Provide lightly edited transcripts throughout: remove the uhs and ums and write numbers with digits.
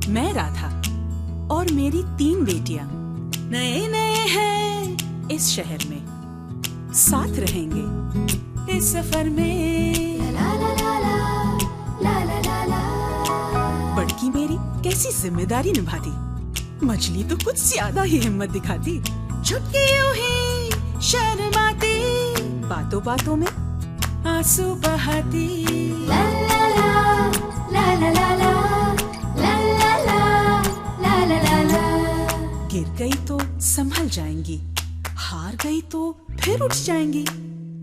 मैं राधा और मेरी 3 बेटियां नए नए हैं इस शहर में, साथ रहेंगे इस सफर में। बड़की मेरी कैसी जिम्मेदारी निभाती, मछली तो कुछ ज्यादा ही हिम्मत दिखाती। छुटकी यूं ही शर्माती, बातों बातों में आंसू बहाती। गिर गई तो संभल जाएंगी, हार गई तो फिर उठ जाएंगी।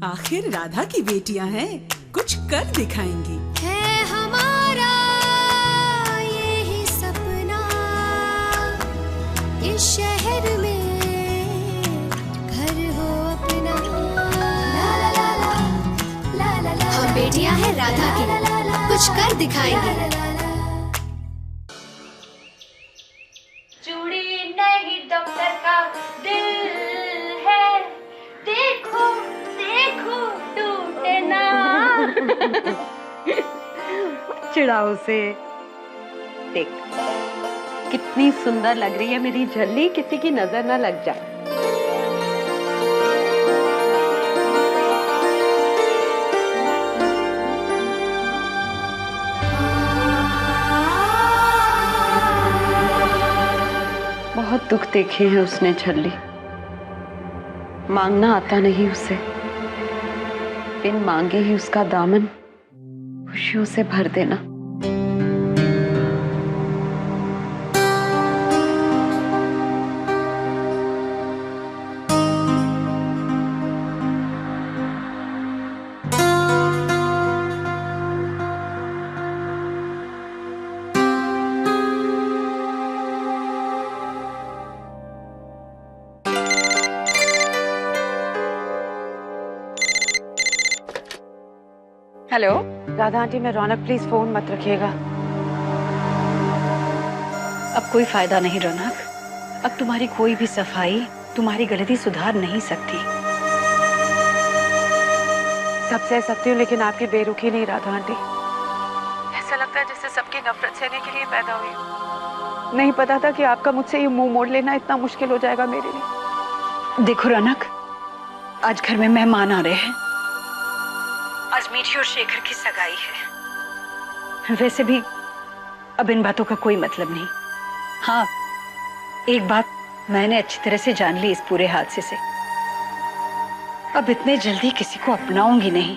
आखिर राधा की बेटियां हैं, कुछ कर दिखाएंगी। है हमारा यही सपना, इस शहर में घर हो अपना। हम बेटियां हैं राधा की, कुछ कर दिखाएंगे। चूड़ी नहीं डॉक्टर का दिल है, देखो देखो टूटे ना। चिढ़ाओ से। देख कितनी सुंदर लग रही है मेरी झल्ली, किसी की नजर ना लग जाए। बहुत दुख देखे हैं उसने झल्ली, मांगना आता नहीं उसे, बिन मांगे ही उसका दामन खुशियों से भर देना। हेलो राधा आंटी, मैं रौनक, प्लीज फोन मत रखिएगा। अब कोई फायदा नहीं रौनक, अब तुम्हारी कोई भी सफाई तुम्हारी गलती सुधार नहीं सकती। सब सह सकती हूँ लेकिन आपकी बेरुखी नहीं राधा आंटी। ऐसा लगता है जैसे सबकी नफरत सहने के लिए पैदा हुई हूँ। नहीं पता था कि आपका मुझसे ये मुंह मोड़ लेना इतना मुश्किल हो जाएगा मेरे लिए। देखो रौनक, आज घर में मेहमान आ रहे हैं। आज मीठी और शेखर की सगाई है। वैसे भी अब इन बातों का कोई मतलब नहीं। हाँ, एक बात मैंने अच्छी तरह से जान ली इस पूरे हादसे से, अब इतने जल्दी किसी को अपनाऊंगी नहीं।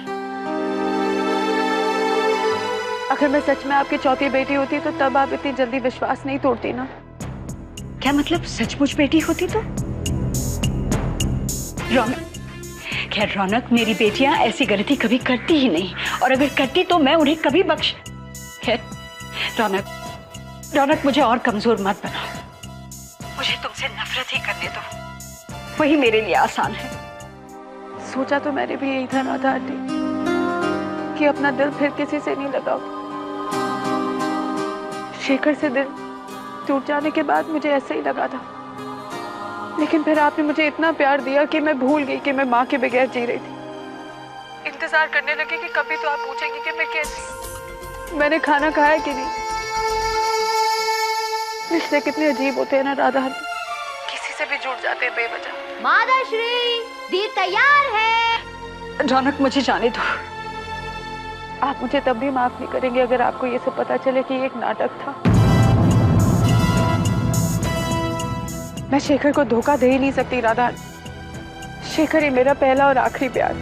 अगर मैं सच में आपकी चौथी बेटी होती तो तब आप इतनी जल्दी विश्वास नहीं तोड़ती ना। क्या मतलब, सचमुच बेटी होती तो? रौनक, खैर रौनक, मेरी बेटियां ऐसी गलती कभी करती ही नहीं, और अगर करती तो मैं उन्हें कभी बख्श। खैर रौनक, रौनक मुझे और कमजोर मत बनाओ, मुझे तुमसे नफरत ही करने दो, वही मेरे लिए आसान है। सोचा तो मैंने भी यही था राधा आंटी, कि अपना दिल फिर किसी से नहीं लगाओ। शेखर से दिल टूट जाने के बाद मुझे ऐसे ही लगा था, लेकिन फिर आपने मुझे इतना प्यार दिया कि मैं भूल गई कि मैं माँ के बगैर जी रही थी। इंतजार करने लगी कि कभी तो आप पूछेंगी कि मैं कैसी। मैंने खाना खाया कि नहीं। रिश्ते कितने अजीब होते हैं ना राधा, किसी से भी जुड़ जाते हैं बेवजह। माताश्री, दी तैयार है। रौनक मुझे जाने दो। आप मुझे तब भी माफ नहीं करेंगे अगर आपको ये सब पता चले कि ये एक नाटक था। मैं शेखर को धोखा दे ही नहीं सकती राधा। शेखर ही मेरा पहला और आखिरी प्यार।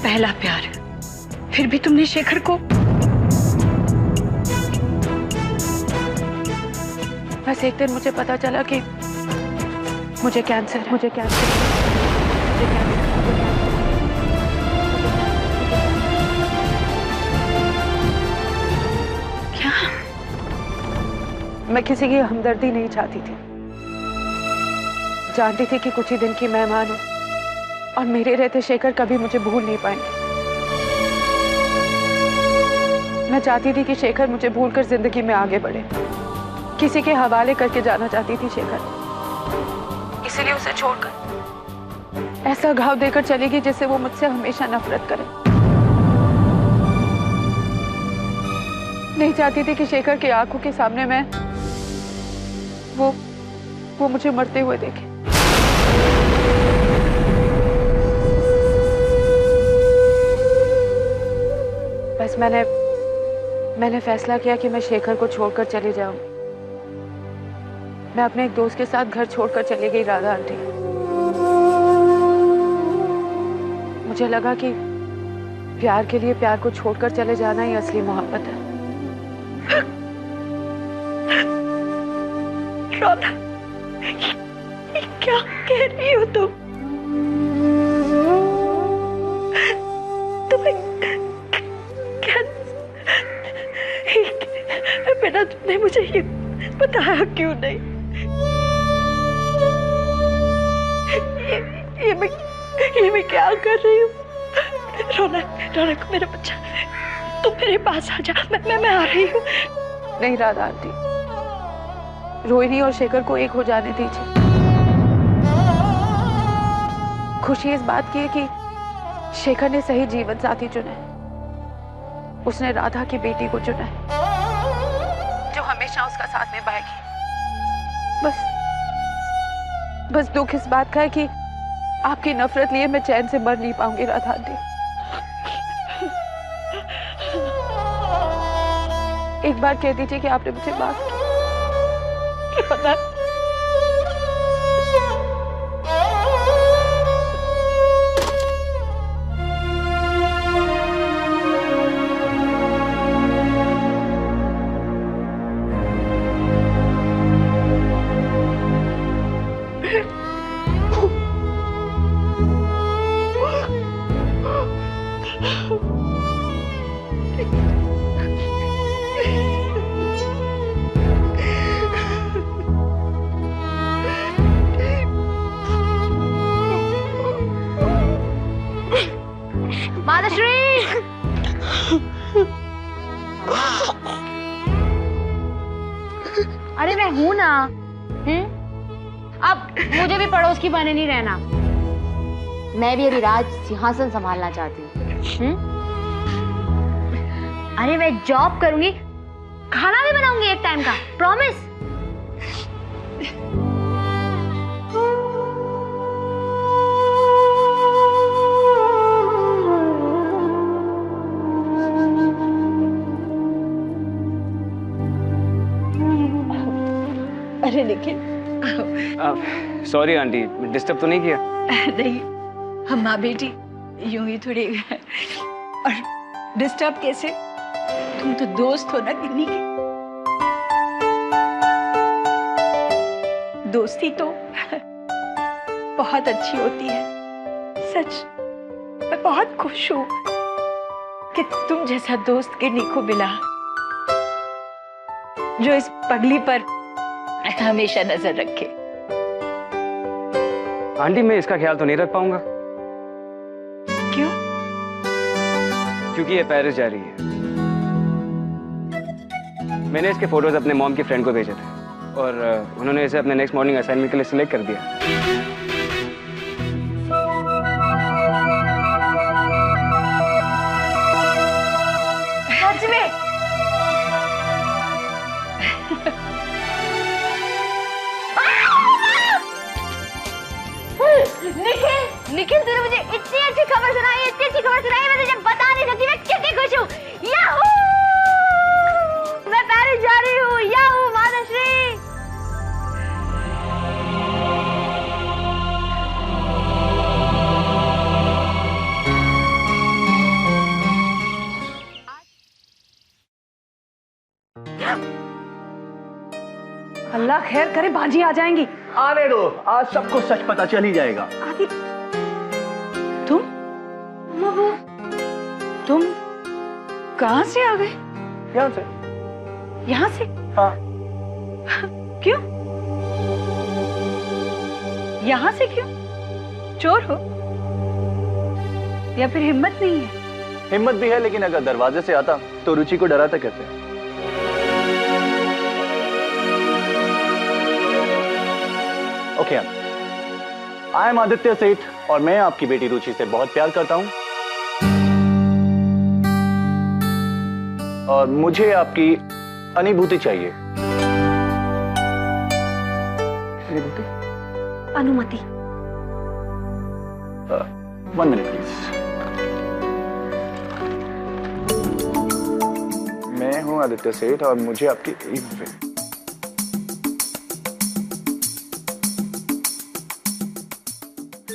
पहला प्यार? फिर भी तुमने शेखर को? बस एक दिन मुझे पता चला कि मुझे कैंसर है। मुझे कैंसर क्या? मैं किसी की हमदर्दी नहीं चाहती थी, जानती थी कि कुछ ही दिन की मेहमान हूं और मेरे रहते शेखर कभी मुझे भूल नहीं पाएंगे। मैं चाहती थी कि शेखर मुझे भूलकर जिंदगी में आगे बढ़े, किसी के हवाले करके जाना चाहती थी शेखर, इसलिए उसे छोड़कर ऐसा घाव देकर चलेगी जिससे वो मुझसे हमेशा नफरत करे। नहीं चाहती थी कि शेखर की आंखों के सामने मैं वो मुझे मरते हुए देखे। बस मैंने फैसला किया कि मैं शेखर को छोड़कर चली जाऊं। मैं अपने एक दोस्त के साथ घर छोड़कर चली गई राधा आंटी। मुझे लगा कि प्यार के लिए प्यार को छोड़कर चले जाना ही असली मोहब्बत है। राधा, क्या कह रही हो तुम? तुम्हें क्या बेटा, तुमने मुझे ये बताया क्यों नहीं? ये मैं क्या कर रही हूँ? रौनक मेरा बच्चा, तुम मेरे पास आ जा, मैं आ रही हूँ। नहीं राधा आंटी, रोहिणी और शेखर को एक हो जाने दीजिए। खुशी इस बात की है कि शेखर ने सही जीवन साथी चुना है। उसने राधा की बेटी को चुना है जो हमेशा उसका साथ निभाएगी। बस दुख इस बात का है कि आपकी नफरत लिए मैं चैन से मर नहीं पाऊंगी राधा आंटी। एक बार कह दीजिए कि आपने मुझे माफ किया। अरे मैं हूं ना। अब मुझे भी पड़ोस की बने नहीं रहना। मैं भी अभी राज सिंहासन संभालना चाहती हूँ। अरे मैं जॉब करूंगी, खाना भी बनाऊंगी एक टाइम का, प्रॉमिस। अरे निखिल, सॉरी आंटी, डिस्टर्ब तो नहीं किया? नहीं, हम माँ बेटी यूं ही थोड़ी। और डिस्टर्ब कैसे? तुम तो दोस्त हो ना गिन्नी के। दोस्ती तो बहुत अच्छी होती है। सच, मैं बहुत खुश हूँ कि तुम जैसा दोस्त गिन्नी को मिला, जो इस पगली पर हमेशा नजर रखे। आंटी, मैं इसका ख्याल तो नहीं रख पाऊंगा। क्यों? क्योंकि ये पेरिस जा रही है। मैंने इसके फोटोज अपने मॉम की फ्रेंड को भेजे थे और उन्होंने इसे अपने नेक्स्ट मॉर्निंग असाइनमेंट के लिए सिलेक्ट कर दिया। सच में? निखिल तूने मुझे इतनी अच्छी खबर सुनाई, इतनी अच्छी खबर सुनाई, मैं तुझे बता नहीं सकती मैं कितनी खुश हूँ। याहू! मैं पेरिस जा रही हूँ। याहू माताश्री। अल्लाह खैर करे, बाजी आ जाएंगी। आने दो, आज सबको सच पता चल ही जाएगा। आदि, तुम कहां से आ गए? यहाँ से। यहाँ से? हाँ। क्यों? यहाँ से क्यों? चोर हो या फिर हिम्मत नहीं है? हिम्मत भी है, लेकिन अगर दरवाजे से आता तो रुचि को डराता कैसे? ओके, आई एम आदित्य सेठ और मैं आपकी बेटी रुचि से बहुत प्यार करता हूं। और मुझे आपकी अनुभूति चाहिए। अनुभूति? अनुमति। 1 मिनट प्लीज। मैं हूं आदित्य सेठ और मुझे आपकी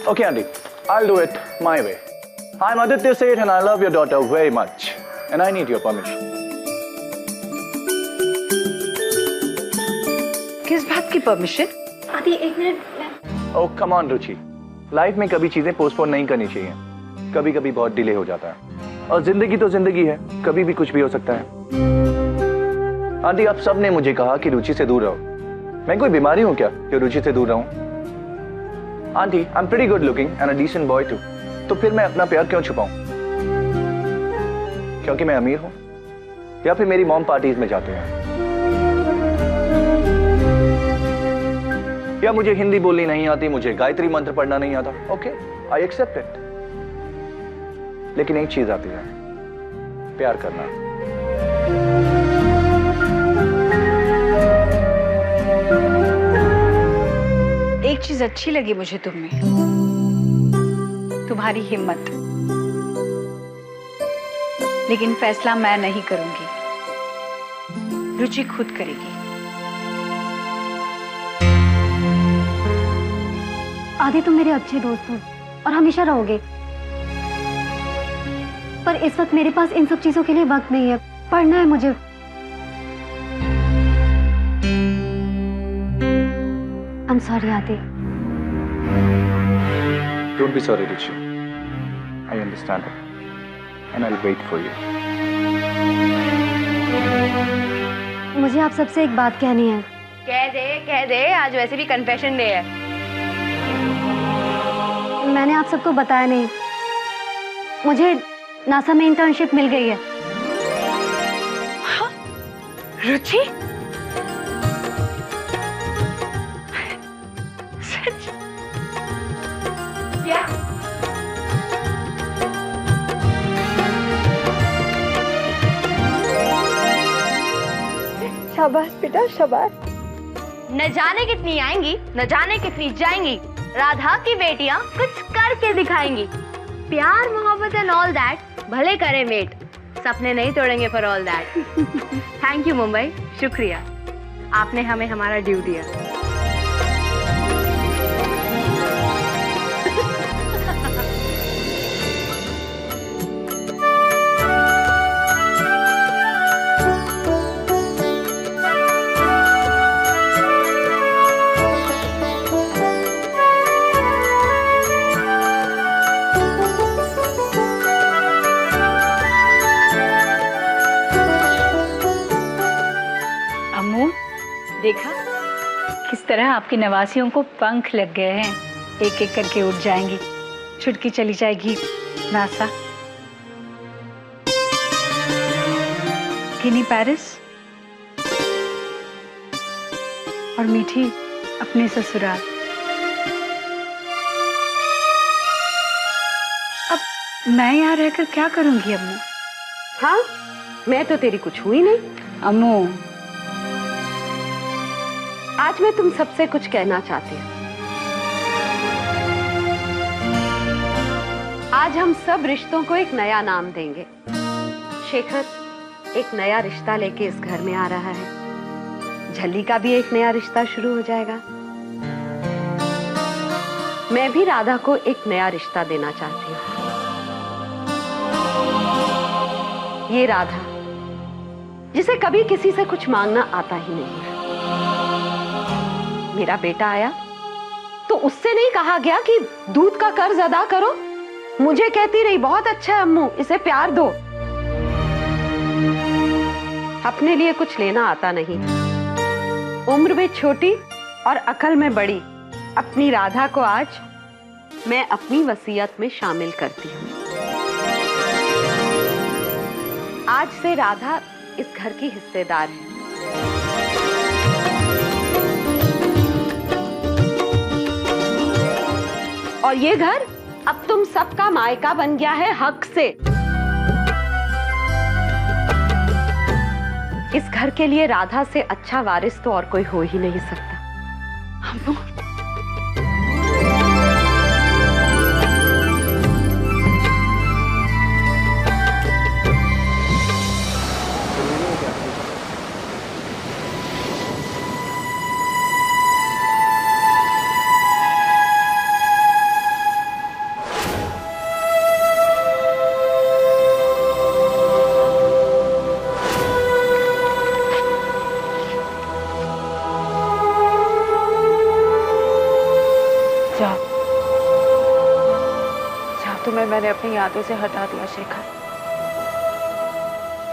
Okay, Andy, I'll do it my way. I'm Aditya Seth and I love your daughter very much. And I need your permission. किस बात की परमिशन? आदि एक minute. Oh, come on, Ruchi. Life में कभी चीजें पोस्टपोन नहीं करनी चाहिए। कभी कभी बहुत डिले हो जाता है। और जिंदगी तो जिंदगी है, कभी भी कुछ भी हो सकता है। आंटी, आप सबने मुझे कहा कि रुचि से दूर रहो। मैं कोई बीमारी हूं क्या कि रुचि से दूर रहूं? Aunty, I am pretty good looking and a decent boy too. तो फिर मैं अपना प्यार क्यों छुपाऊं? क्योंकि मैं अमीर हूं? या फिर मेरी मॉम पार्टीज में जाते हैं? या मुझे हिंदी बोलनी नहीं आती, मुझे गायत्री मंत्र पढ़ना नहीं आता? Okay, I accept it. लेकिन एक चीज आती है, प्यार करना। एक चीज अच्छी लगी मुझे तुम में, तुम्हारी हिम्मत। लेकिन फैसला मैं नहीं करूंगी, रुचि खुद करेगी। आदि, तुम मेरे अच्छे दोस्त हो और हमेशा रहोगे, पर इस वक्त मेरे पास इन सब चीजों के लिए वक्त नहीं है। पढ़ना है मुझे। I'm sorry, Adi. Don't be sorry, Rishi. I understand it. And I'll wait for you. मुझे आप सबसे एक बात कहनी है। कह दे, आज वैसे भी कन्फेशन डे है। मैंने आप सबको बताया नहीं, मुझे नासा में इंटर्नशिप मिल गई है। हाँ? रुचि? शाबाश बेटा, शाबाश। न जाने कितनी आएंगी, न जाने कितनी जाएंगी, राधा की बेटियां कुछ करके दिखाएंगी। प्यार मोहब्बत एंड ऑल दैट भले करे मेट, सपने नहीं तोड़ेंगे for all that. Thank you Mumbai, शुक्रिया, आपने हमें हमारा ड्यू दिया। देखा किस तरह आपकी नवासियों को पंख लग गए हैं, एक एक करके उड़ जाएंगी, छुटकी चली जाएगी नासा, गिनी पेरिस और मीठी अपने ससुराल। अब मैं यहाँ रहकर क्या करूंगी अम्मू? हाँ, मैं तो तेरी कुछ हुई नहीं। अम्मू, आज मैं तुम सबसे कुछ कहना चाहती हूँ। आज हम सब रिश्तों को एक नया नाम देंगे। शेखर एक नया रिश्ता लेके इस घर में आ रहा है, झल्ली का भी एक नया रिश्ता शुरू हो जाएगा। मैं भी राधा को एक नया रिश्ता देना चाहती हूँ। ये राधा जिसे कभी किसी से कुछ मांगना आता ही नहीं है। मेरा बेटा आया तो उससे नहीं कहा गया कि दूध का कर्ज अदा करो, मुझे कहती रही बहुत अच्छा है अम्मू, इसे प्यार दो। अपने लिए कुछ लेना आता नहीं, उम्र में छोटी और अकल में बड़ी अपनी राधा को आज मैं अपनी वसीयत में शामिल करती हूँ। आज से राधा इस घर की हिस्सेदार है। और ये घर अब तुम सबका मायका बन गया है हक से। इस घर के लिए राधा से अच्छा वारिस तो और कोई हो ही नहीं सकता। अम्मू, जाओ जाओ, तुम्हें मैंने अपनी यादों से हटा दिया शेखर,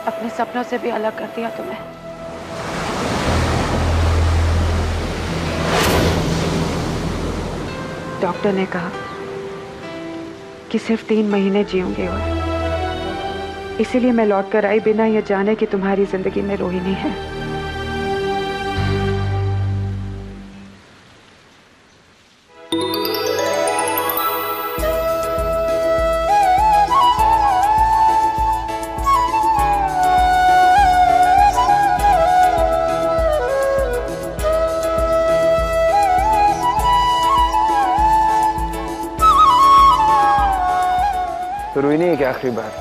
अपने सपनों से भी अलग कर दिया तुम्हें। डॉक्टर ने कहा कि सिर्फ 3 महीने जीऊंगी और इसीलिए मैं लौट कर आई बिना ये जाने कि तुम्हारी जिंदगी में रोहिणी है। तो रोहिणी है क्या आखिरी बार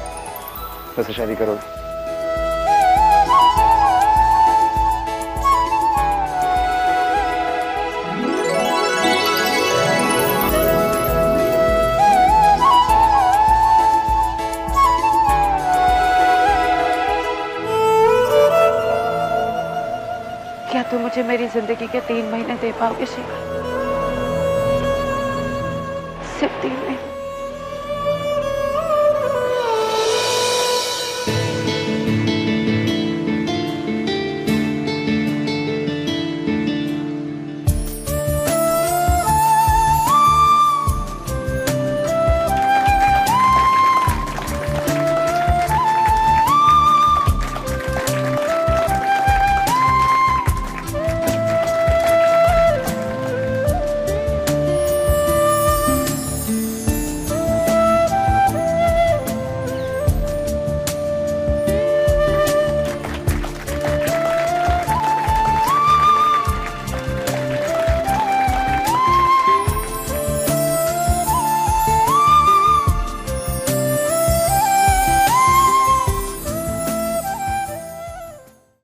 मुझसे शादी करोगे? क्या तुम मुझे मेरी जिंदगी के 3 महीने दे पाओगे शेखर? सिर्फ 3 महीने।